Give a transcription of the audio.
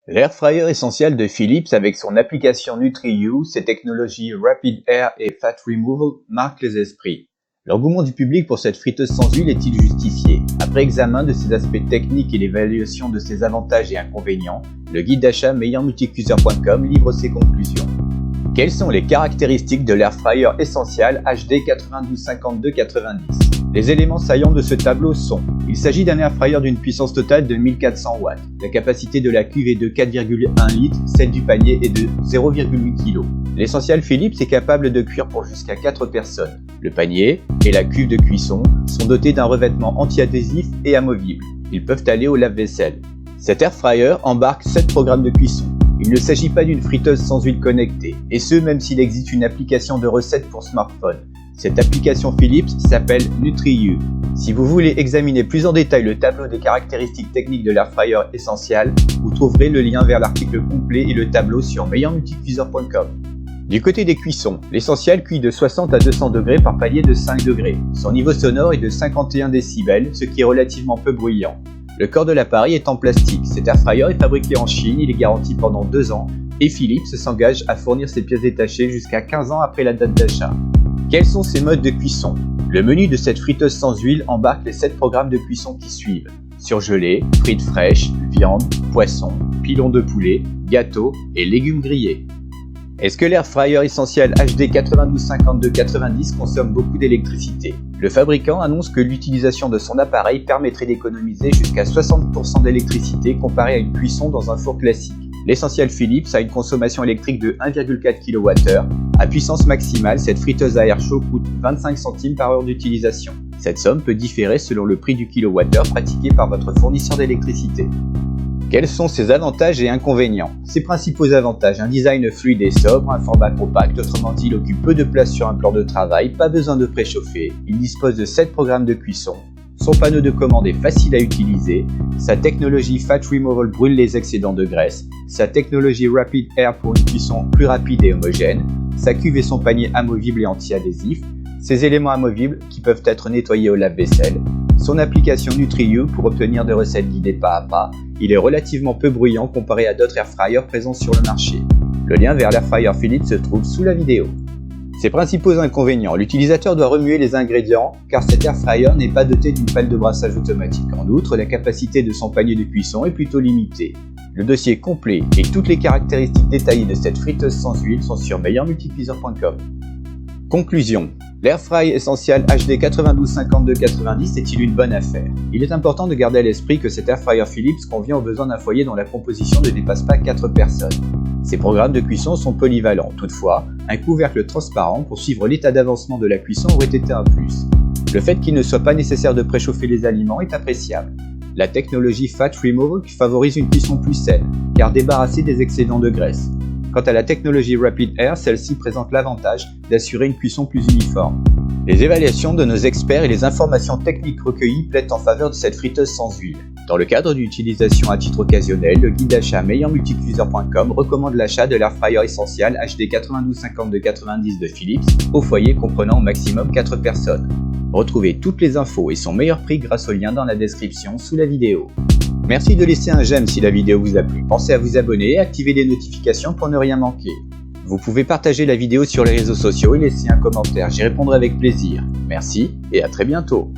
L'air fryer essentiel de Philips avec son application NutriU, ses technologies Rapid Air et Fat Removal marquent les esprits. L'engouement du public pour cette friteuse sans huile est-il justifié? Après examen de ses aspects techniques et l'évaluation de ses avantages et inconvénients, le guide d'achat meilleurmulticuiseur.com livre ses conclusions. Quelles sont les caractéristiques de l'air fryer essentiel HD 925290? Les éléments saillants de ce tableau sont: il s'agit d'un air fryer d'une puissance totale de 1400 watts. La capacité de la cuve est de 4,1 litres, celle du panier est de 0,8 kg. L'essentiel Philips est capable de cuire pour jusqu'à 4 personnes. Le panier et la cuve de cuisson sont dotés d'un revêtement anti-adhésif et amovible. Ils peuvent aller au lave-vaisselle. Cet air fryer embarque 7 programmes de cuisson. Il ne s'agit pas d'une friteuse sans huile connectée, et ce même s'il existe une application de recettes pour smartphone. Cette application Philips s'appelle NutriU. Si vous voulez examiner plus en détail le tableau des caractéristiques techniques de l'air fryer essentiel, vous trouverez le lien vers l'article complet et le tableau sur meilleurmulticuiseur.com. Du côté des cuissons, l'essentiel cuit de 60 à 200 degrés par palier de 5 degrés. Son niveau sonore est de 51 décibels, ce qui est relativement peu bruyant. Le corps de l'appareil est en plastique. Cet air fryer est fabriqué en Chine, il est garanti pendant 2 ans et Philips s'engage à fournir ses pièces détachées jusqu'à 15 ans après la date d'achat. Quels sont ces modes de cuisson? Le menu de cette friteuse sans huile embarque les 7 programmes de cuisson qui suivent: surgelé, frites fraîches, viande, poisson, pilon de poulet, gâteau et légumes grillés. Est-ce que l'air fryer essentiel HD 925290 consomme beaucoup d'électricité? Le fabricant annonce que l'utilisation de son appareil permettrait d'économiser jusqu'à 60% d'électricité comparé à une cuisson dans un four classique. L'essentiel Philips a une consommation électrique de 1,4 kWh. À puissance maximale, cette friteuse à air chaud coûte 25 centimes par heure d'utilisation. Cette somme peut différer selon le prix du kilowattheure pratiqué par votre fournisseur d'électricité. Quels sont ses avantages et inconvénients? Ses principaux avantages: un design fluide et sobre, un format compact, autrement dit il occupe peu de place sur un plan de travail, pas besoin de préchauffer, il dispose de 7 programmes de cuisson, son panneau de commande est facile à utiliser, sa technologie Fat Removal brûle les excédents de graisse, sa technologie Rapid Air pour une cuisson plus rapide et homogène, sa cuve et son panier amovibles et anti-adhésif, ses éléments amovibles qui peuvent être nettoyés au lave-vaisselle, son application NutriU pour obtenir des recettes guidées pas à pas. Il est relativement peu bruyant comparé à d'autres air fryers présents sur le marché. Le lien vers l'air fryer Philips se trouve sous la vidéo. Ses principaux inconvénients: l'utilisateur doit remuer les ingrédients car cet air fryer n'est pas doté d'une pelle de brassage automatique. En outre, la capacité de son panier de cuisson est plutôt limitée. Le dossier complet et toutes les caractéristiques détaillées de cette friteuse sans huile sont sur meilleurmulticuiseur.com. Conclusion: l'air fry essentiel HD 925290 est-il une bonne affaire? Il est important de garder à l'esprit que cet air fryer Philips convient aux besoins d'un foyer dont la composition ne dépasse pas 4 personnes. Ces programmes de cuisson sont polyvalents. Toutefois, un couvercle transparent pour suivre l'état d'avancement de la cuisson aurait été un plus. Le fait qu'il ne soit pas nécessaire de préchauffer les aliments est appréciable. La technologie Fat Removal favorise une cuisson plus saine, car débarrassée des excédents de graisse. Quant à la technologie Rapid Air, celle-ci présente l'avantage d'assurer une cuisson plus uniforme. Les évaluations de nos experts et les informations techniques recueillies plaident en faveur de cette friteuse sans huile. Dans le cadre d'une utilisation à titre occasionnel, le guide d'achat meilleurmulticuiseur.com recommande l'achat de l'air fryer essentiel HD 925290 de Philips au foyer comprenant au maximum 4 personnes. Retrouvez toutes les infos et son meilleur prix grâce au lien dans la description sous la vidéo. Merci de laisser un j'aime si la vidéo vous a plu. Pensez à vous abonner et activer les notifications pour ne rien manquer. Vous pouvez partager la vidéo sur les réseaux sociaux et laisser un commentaire, j'y répondrai avec plaisir. Merci et à très bientôt.